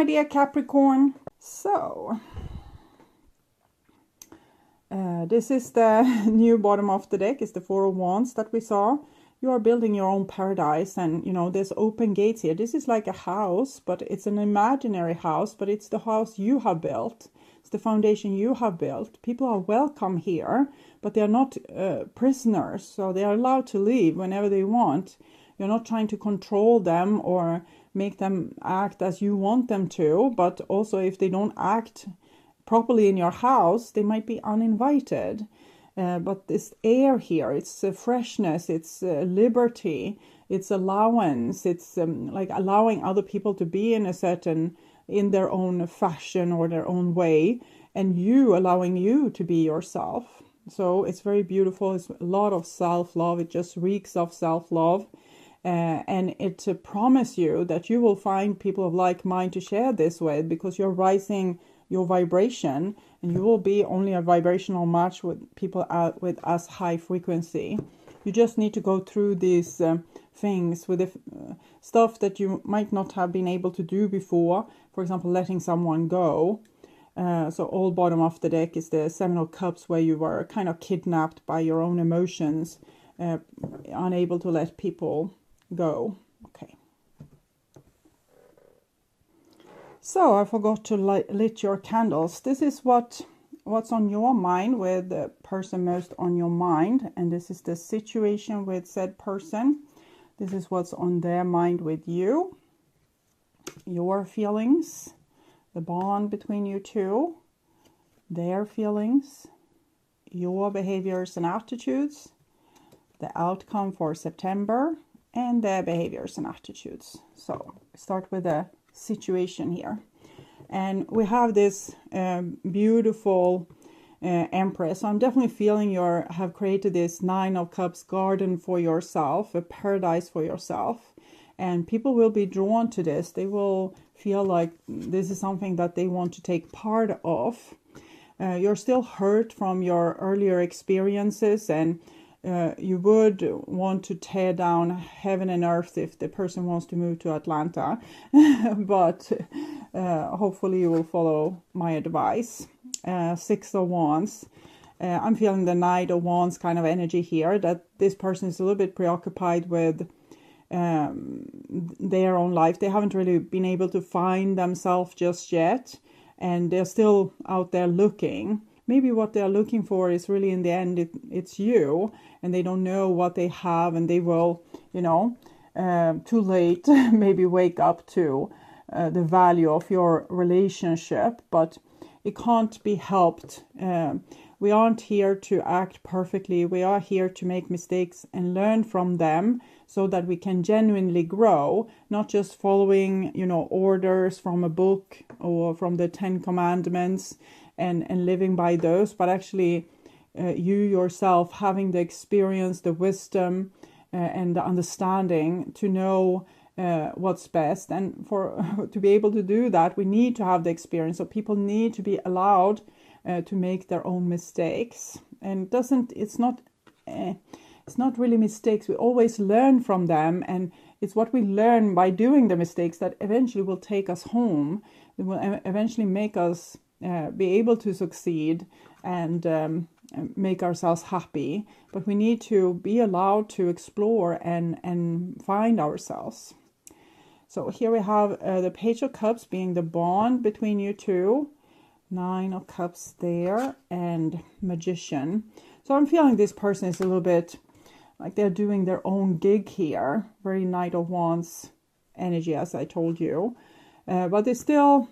dear Capricorn. So, this is the new bottom of the deck. It's the Four of Wands that we saw. You are building your own paradise, and you know there's open gates here. This is like a house, but it's an imaginary house, but it's the house you have built. It's the foundation you have built. People are welcome here, but they are not prisoners, so they are allowed to leave whenever they want. You're not trying to control them or make them act as you want them to, but also if they don't act properly in your house, they might be uninvited. But this air here, it's freshness, it's liberty, it's allowance, it's like allowing other people to be in their own fashion or their own way, and you allowing you to be yourself. So it's very beautiful. It's a lot of self-love. It just reeks of self-love. And it promises you that you will find people of like mind to share this with, because you're rising your vibration, and you will be only a vibrational match with people with as high frequency. You just need to go through these things with the stuff that you might not have been able to do before. For example, letting someone go. So all bottom of the deck is the Seven of Cups, where you were kind of kidnapped by your own emotions, unable to let people go. Okay. So I forgot to lit your candles. This is what's on your mind, with the person most on your mind, and this is the situation with said person. This is what's on their mind with you, your feelings, the bond between you two, their feelings, your behaviors and attitudes, the outcome for September, and their behaviors and attitudes. So start with a situation here, and we have this beautiful Empress. So I'm definitely feeling you have created this Nine of Cups garden for yourself, a paradise for yourself, and people will be drawn to this. They will feel like this is something that they want to take part of. You're still hurt from your earlier experiences, and you would want to tear down heaven and earth if the person wants to move to Atlanta. But hopefully you will follow my advice. Six of Wands. I'm feeling the Knight of Wands kind of energy here, that this person is a little bit preoccupied with their own life. They haven't really been able to find themselves just yet, and they're still out there looking. Maybe what they're looking for is really, in the end, it's you, and they don't know what they have, and they will, too late, maybe wake up to the value of your relationship, but it can't be helped. We aren't here to act perfectly. We are here to make mistakes and learn from them, so that we can genuinely grow, not just following, orders from a book or from the 10 Commandments, and living by those, but actually you yourself having the experience, the wisdom, and the understanding to know what's best. And for to be able to do that, we need to have the experience. So people need to be allowed to make their own mistakes. And it's not really mistakes. We always learn from them, and it's what we learn by doing the mistakes that eventually will take us home. It will eventually make us be able to succeed and make ourselves happy. But we need to be allowed to explore and find ourselves. So here we have the Page of Cups being the bond between you two, Nine of Cups there, and Magician. So I'm feeling this person is a little bit like they're doing their own gig here. Very Knight of Wands energy, as I told you. But they still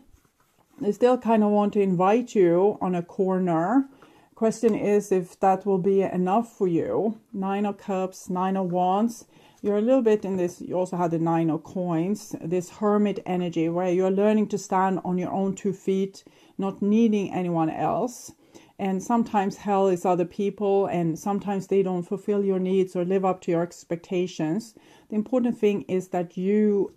kind of want to invite you on a corner. Question is if that will be enough for you. Nine of Cups, Nine of Wands. You're a little bit in this, you also had the Nine of Coins, this hermit energy where you're learning to stand on your own 2 feet, not needing anyone else. And sometimes hell is other people, and sometimes they don't fulfill your needs or live up to your expectations. The important thing is that you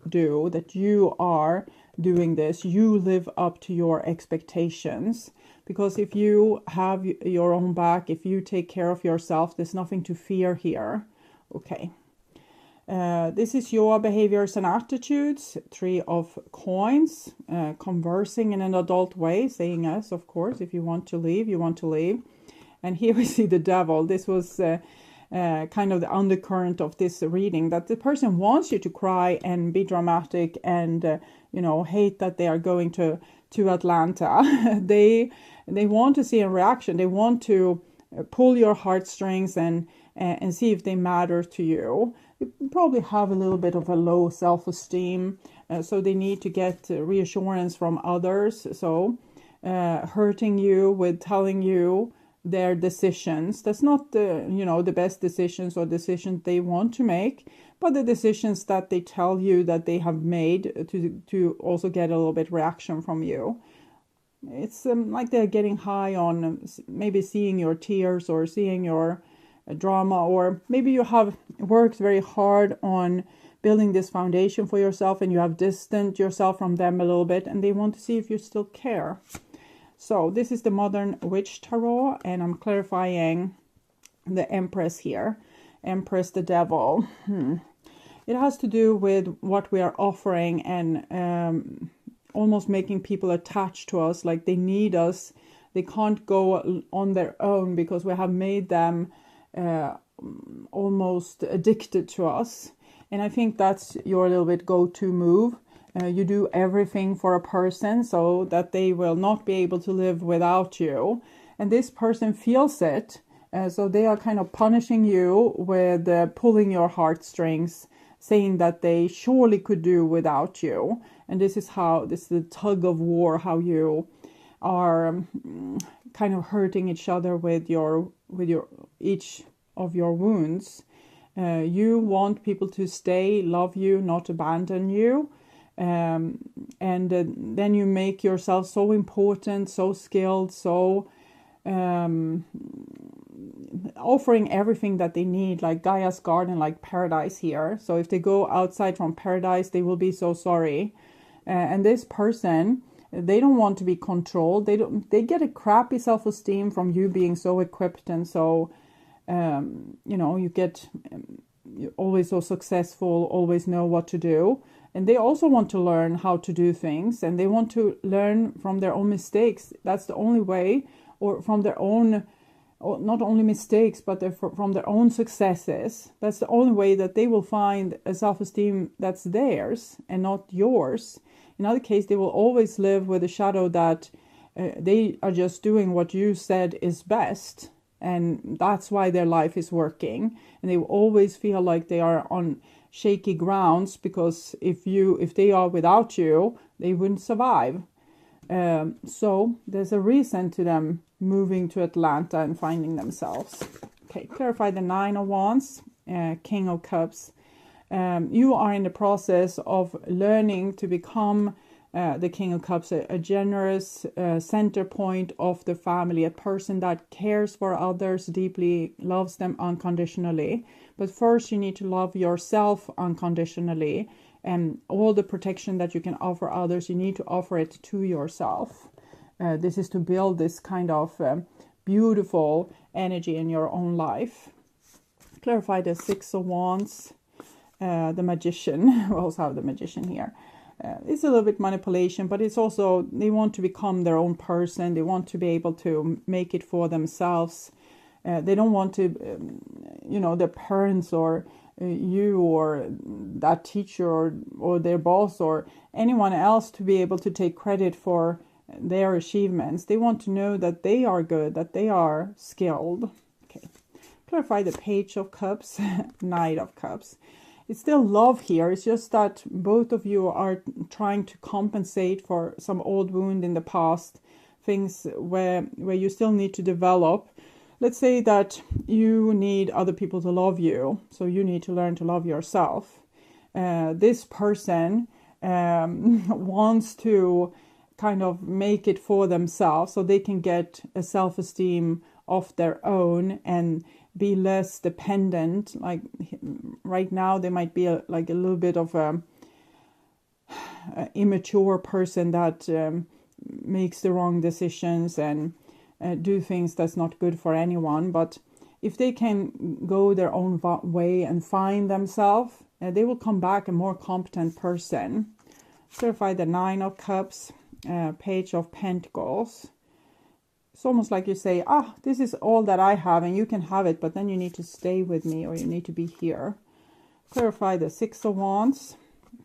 are doing this. You live up to your expectations. Because if you have your own back, if you take care of yourself, there's nothing to fear here. Okay. This is your behaviors and attitudes. 3 of coins, conversing in an adult way, saying yes, of course. If you want to leave, you want to leave. And here we see the devil. This was kind of the undercurrent of this reading, that the person wants you to cry and be dramatic and, hate that they are going to Atlanta. They want to see a reaction. They want to pull your heartstrings and see if they matter to you. You probably have a little bit of a low self-esteem, so they need to get reassurance from others. So hurting you with telling you their decisions. That's not the best decisions or decisions they want to make, but the decisions that they tell you that they have made to also get a little bit reaction from you. It's like they're getting high on maybe seeing your tears or seeing your drama, or maybe you have worked very hard on building this foundation for yourself and you have distanced yourself from them a little bit, and they want to see if you still care. So this is the Modern Witch Tarot, and I'm clarifying the Empress here. Empress, the devil. It has to do with what we are offering and almost making people attached to us, like they need us. They can't go on their own because we have made them almost addicted to us. And I think that's your little bit go-to move. You do everything for a person so that they will not be able to live without you. And this person feels it. So they are kind of punishing you with pulling your heartstrings, saying that they surely could do without you. And this is the tug of war, how you are kind of hurting each other with each of your wounds. You want people to stay, love you, not abandon you. And then you make yourself so important, so skilled, so offering everything that they need, like Gaia's garden, like paradise here. So if they go outside from paradise, they will be so sorry. And this person, they don't want to be controlled. They get a crappy self-esteem from you being so equipped and so you get you're always so successful, always know what to do. And they also want to learn how to do things, and they want to learn from their own mistakes. That's the only way, or from their own, not only mistakes, but from their own successes. That's the only way that they will find a self-esteem that's theirs and not yours. In other case, they will always live with a shadow that they are just doing what you said is best. And that's why their life is working. And they will always feel like they are on shaky grounds, because if they are without you, they wouldn't survive. So there's a reason to them moving to Atlanta and finding themselves. Okay, clarify the 9 of Wands, King of Cups. You are in the process of learning to become the King of Cups, a generous center point of the family, a person that cares for others deeply, loves them unconditionally. But first you need to love yourself unconditionally, and all the protection that you can offer others, you need to offer it to yourself. This is to build this kind of beautiful energy in your own life. Clarify the 6 of Wands, the Magician. We also have the Magician here. It's a little bit manipulation, but it's also they want to become their own person. They want to be able to make it for themselves. They don't want to, their parents or you or that teacher or their boss or anyone else to be able to take credit for their achievements. They want to know that they are good, that they are skilled. Okay, clarify the Page of Cups, Knight of Cups. It's still love here. It's just that both of you are trying to compensate for some old wound in the past, things where you still need to develop. Let's say that you need other people to love you, so you need to learn to love yourself. This person wants to kind of make it for themselves so they can get a self-esteem of their own and be less dependent. Like right now they might be a little bit of a immature person that makes the wrong decisions and do things that's not good for anyone. But if they can go their own way and find themselves, they will come back a more competent person. Clarify the Nine of Cups, Page of Pentacles. It's almost like you say, this is all that I have and you can have it, but then you need to stay with me, or you need to be here. Clarify the Six of Wands,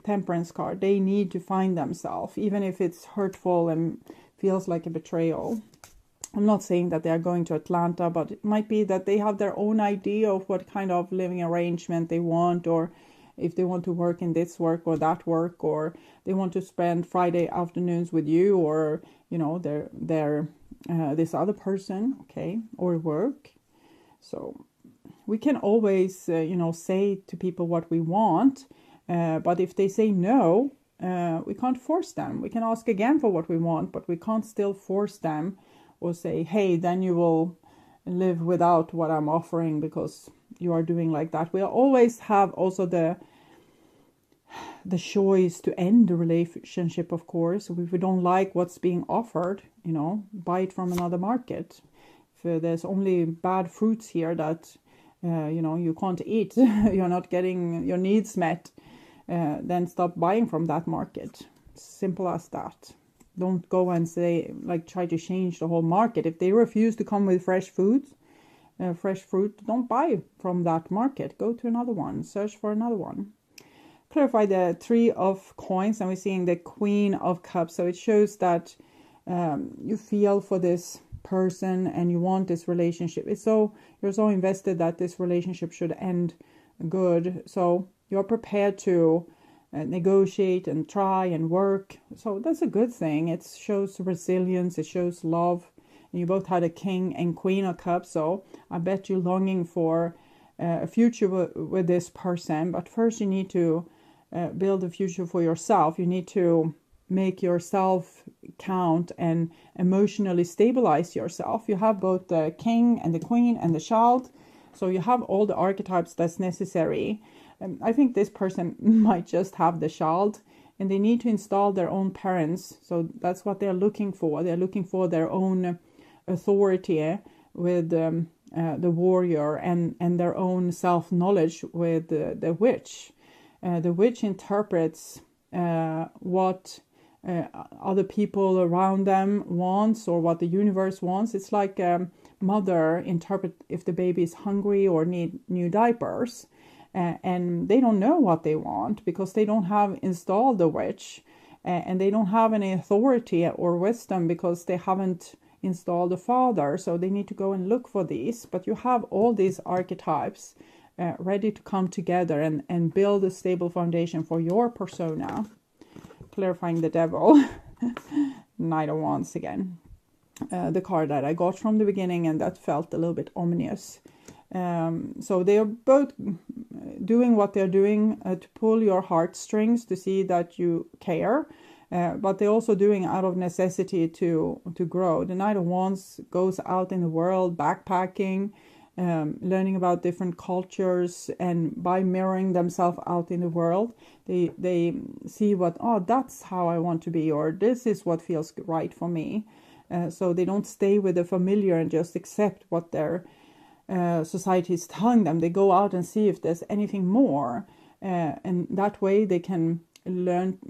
Temperance card. They need to find themselves, even if it's hurtful and feels like a betrayal. I'm not saying that they are going to Atlanta, but it might be that they have their own idea of what kind of living arrangement they want, or if they want to work in this work or that work, or they want to spend Friday afternoons with you, or, you know, their this other person, okay, or work. So we can always, you know, say to people what we want, but if they say no, we can't force them. We can ask again for what we want, but we can't still force them or say, hey, then you will live without what I'm offering because you are doing like that. We'll always have also the choice to end the relationship, of course. If we don't like what's being offered, you know, buy it from another market. If there's only bad fruits here that, you know, you can't eat, you're not getting your needs met, then stop buying from that market. Simple as that. Don't go and say, like, try to change the whole market. If they refuse to come with fresh fruit, don't buy from that market. Go to another one. Search for another one. Clarify the Three of Coins, and we're seeing the Queen of Cups. So it shows that you feel for this person and you want this relationship. You're so invested that this relationship should end good. So you're prepared to negotiate and try and work. So that's a good thing. It shows resilience. It shows love. And you both had a King and Queen of Cups. So I bet you're longing for a future with this person. But first you need to build a future for yourself. You need to make yourself count and emotionally stabilize yourself. You have both the King and the Queen and the Child. So you have all the archetypes that's necessary. I think this person might just have the Child, and they need to install their own parents. So that's what they're looking for. They're looking for their own authority with the warrior, and their own self-knowledge with the witch. The witch interprets what other people around them wants, or what the universe wants. It's like a mother interpret if the baby is hungry or need new diapers. And they don't know what they want because they don't have installed the witch, and they don't have any authority or wisdom because they haven't installed the father. So they need to go and look for these. But you have all these archetypes ready to come together and build a stable foundation for your persona. Clarifying the Devil. Knight of Wands again. The card that I got from the beginning, and that felt a little bit ominous. So they are both doing what they're doing to pull your heartstrings, to see that you care, but they're also doing out of necessity to grow. The Knight of Wands goes out in the world backpacking, learning about different cultures, and by mirroring themselves out in the world, they see what, that's how I want to be, or this is what feels right for me. So they don't stay with the familiar and just accept what their society is telling them. They go out and see if there's anything more, and that way they can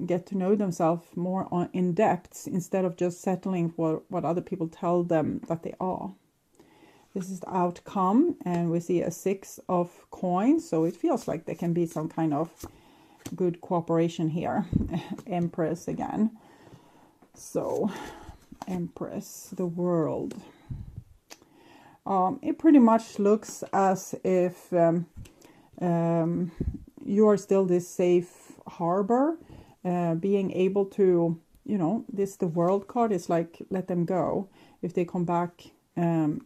get to know themselves more in depth, instead of just settling for what other people tell them that they are. This is the outcome, and we see a Six of Coins, so it feels like there can be some kind of good cooperation here. Empress again. So Empress, the World. It pretty much looks as if you are still this safe harbor, being able to, the World card is like, let them go. If they come back, then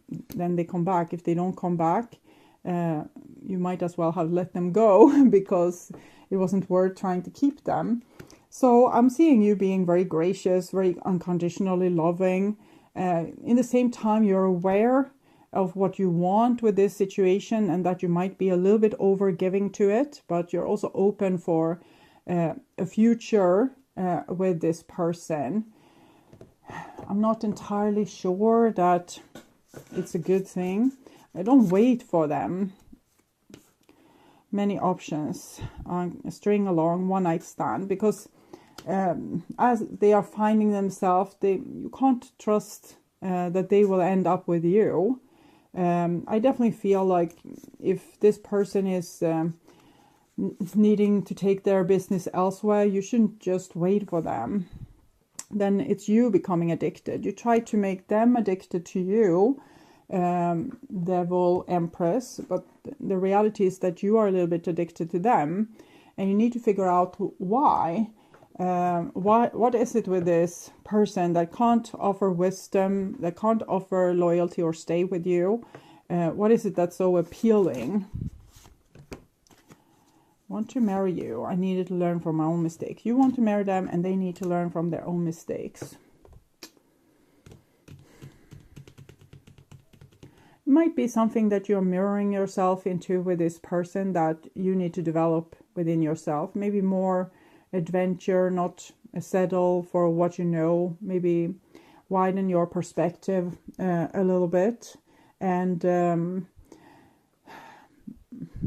they come back. If they don't come back, you might as well have let them go because it wasn't worth trying to keep them. So I'm seeing you being very gracious, very unconditionally loving. In the same time, you're aware of what you want with this situation, and that you might be a little bit over giving to it, but you're also open for a future with this person. I'm not entirely sure that it's a good thing. I don't wait for them. many options on string along, one night stand, because as they are finding themselves, you can't trust that they will end up with you. I definitely feel like if this person is needing to take their business elsewhere, you shouldn't just wait for them. Then it's you becoming addicted. You try to make them addicted to you, devil, empress, but the reality is that you are a little bit addicted to them, and you need to figure out why. What is it with this person that can't offer wisdom, that can't offer loyalty or stay with you? What is it that's so appealing? Want to marry you. I needed to learn from my own mistakes. You want to marry them, and they need to learn from their own mistakes. It might be something that you're mirroring yourself into with this person that you need to develop within yourself. Maybe more adventure, not settle for what you know. Maybe widen your perspective a little bit, and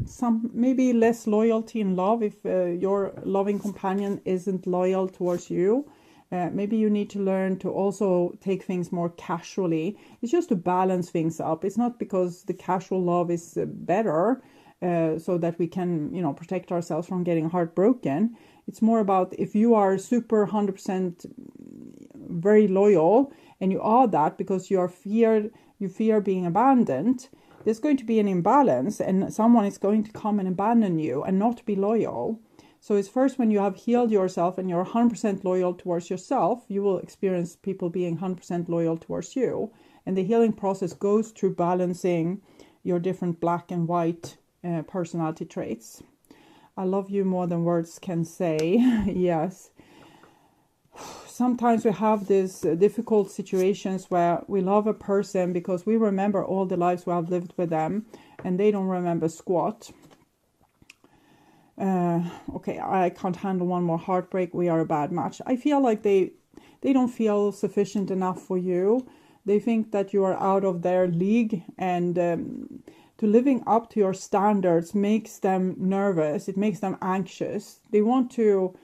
some maybe less loyalty in love if your loving companion isn't loyal towards you. Maybe you need to learn to also take things more casually. It's just to balance things up. It's not because the casual love is better, so that we can, protect ourselves from getting heartbroken. It's more about if you are super 100% very loyal, and you are that because you fear being abandoned, there's going to be an imbalance, and someone is going to come and abandon you and not be loyal. So it's first when you have healed yourself and you're 100% loyal towards yourself, you will experience people being 100% loyal towards you. And the healing process goes through balancing your different black and white personality traits. I love you more than words can say. Yes. Sometimes we have these difficult situations where we love a person because we remember all the lives we have lived with them, and they don't remember squat. Okay, I can't handle one more heartbreak. We are a bad match. I feel like they don't feel sufficient enough for you. They think that you are out of their league, and to living up to your standards makes them nervous. It makes them anxious. They want to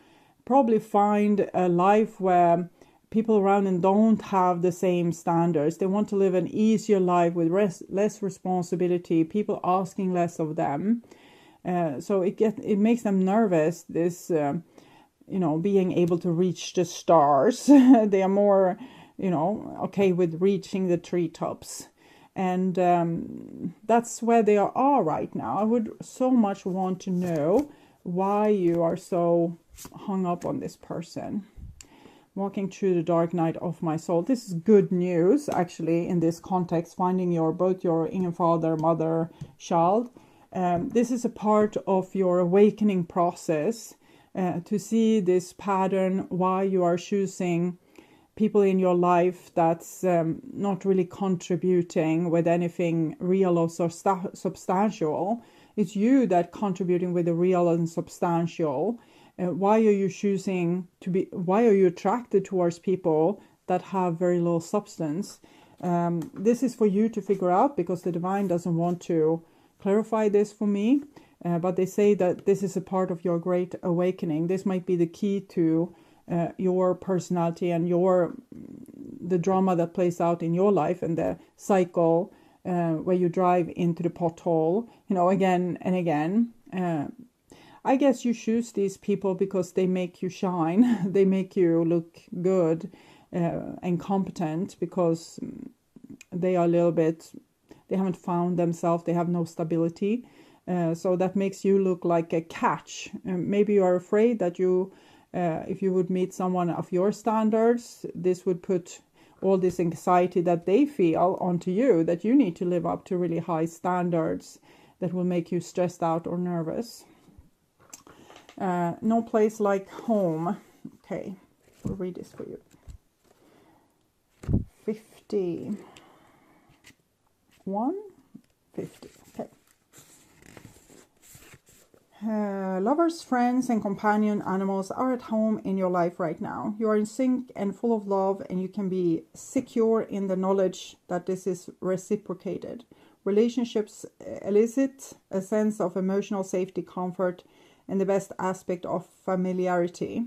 probably find a life where people around them don't have the same standards. They want to live an easier life with less responsibility, people asking less of them. So it makes them nervous, this being able to reach the stars. They are more okay with reaching the treetops, and that's where they are right now. I would so much want to know why you are so hung up on this person. Walking through the dark night of my soul. This is good news, actually, in this context, finding both your inner father, mother, child. This is a part of your awakening process, to see this pattern, why you are choosing people in your life that's not really contributing with anything real or substantial. It's you that contributing with the real and substantial. Why are you why are you attracted towards people that have very little substance? This is for you to figure out, because the divine doesn't want to clarify this for me. But they say that this is a part of your great awakening. This might be the key to your personality and the drama that plays out in your life, and the cycle where you drive into the pothole, again and again. I guess you choose these people because they make you shine. They make you look good and competent, because they are they haven't found themselves. They have no stability. So that makes you look like a catch. Maybe you are afraid that if you would meet someone of your standards, this would put all this anxiety that they feel onto you, that you need to live up to really high standards that will make you stressed out or nervous. No place like home. Okay, we'll read this for you. 50. 50. Okay. Lovers, friends, and companion animals are at home in your life right now. You are in sync and full of love, and you can be secure in the knowledge that this is reciprocated. Relationships elicit a sense of emotional safety, comfort, and the best aspect of familiarity.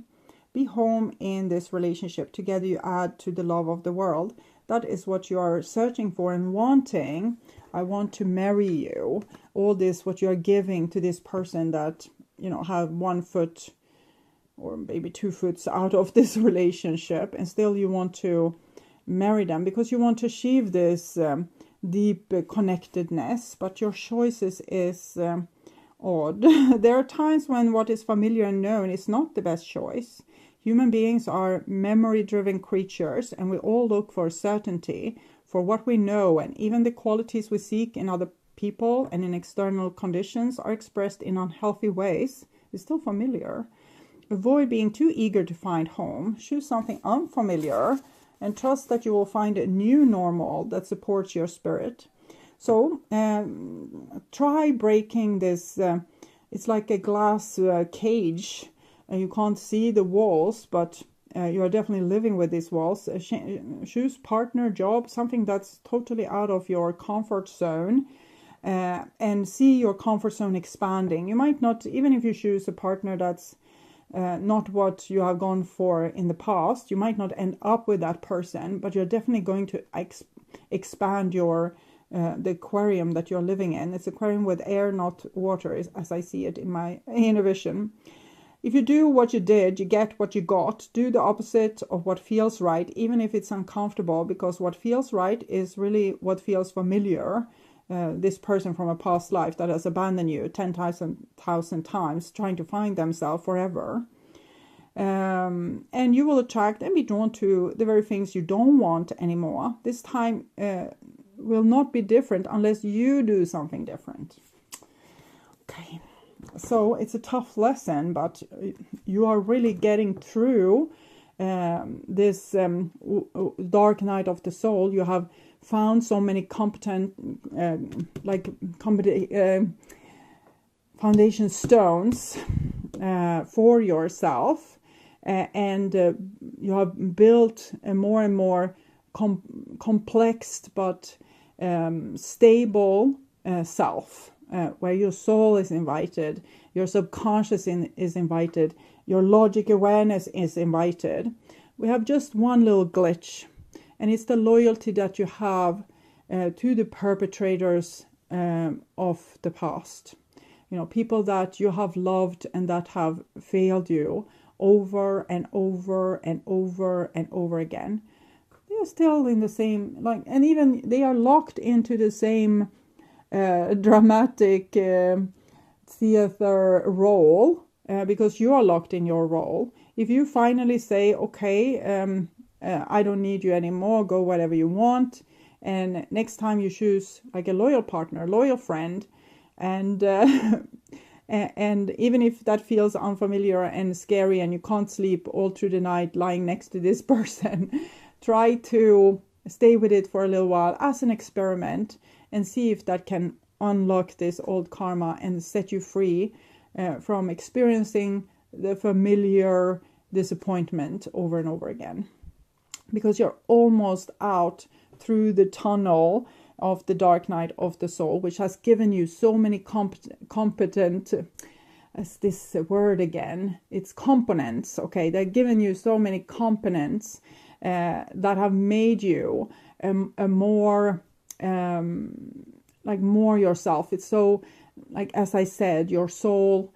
Be home in this relationship. Together you add to the love of the world. That is what you are searching for and wanting. I want to marry you. All this, what you are giving to this person that, have 1 foot or maybe 2 foot out of this relationship, and still you want to marry them because you want to achieve this deep connectedness, but your choices is odd. There are times when what is familiar and known is not the best choice. Human beings are memory-driven creatures, and we all look for certainty, for what we know, and even the qualities we seek in other people and in external conditions are expressed in unhealthy ways. It's still familiar. Avoid being too eager to find home. Choose something unfamiliar and trust that you will find a new normal that supports your spirit. So try breaking this. It's like a glass cage. You can't see the walls, but you are definitely living with these walls. Choose partner, job, something that's totally out of your comfort zone, and see your comfort zone expanding. You might not, even if you choose a partner that's not what you have gone for in the past, you might not end up with that person, but you're definitely going to expand your the aquarium that you're living in. It's aquarium with air, not water, as I see it in my inner vision. If you do what you did, you get what you got. Do the opposite of what feels right, even if it's uncomfortable, because what feels right is really what feels familiar. This person from a past life that has abandoned you 10,000 times, trying to find themselves forever. And you will attract and be drawn to the very things you don't want anymore. This time will not be different unless you do something different. Okay, so it's a tough lesson, but you are really getting through this dark night of the soul. You have found so many competent foundation stones for yourself, and you have built a more and more complex but stable self, where your soul is invited, your subconscious is invited, your logic awareness is invited. We have just one little glitch, and it's the loyalty that you have to the perpetrators of the past. People that you have loved and that have failed you over and over and over and over again. They are still in the same, and even they are locked into the same dramatic theater role, because you are locked in your role. If you finally say, okay, I don't need you anymore, go whatever you want, and next time you choose like a loyal partner, loyal friend, and even if that feels unfamiliar and scary and you can't sleep all through the night lying next to this person, try to stay with it for a little while as an experiment and see if that can unlock this old karma and set you free from experiencing the familiar disappointment over and over again. Because you're almost out through the tunnel of the dark night of the soul, which has given you so many competent, as this word again, it's components, okay? They've given you so many components that have made you a more, more yourself. It's so, as I said, your soul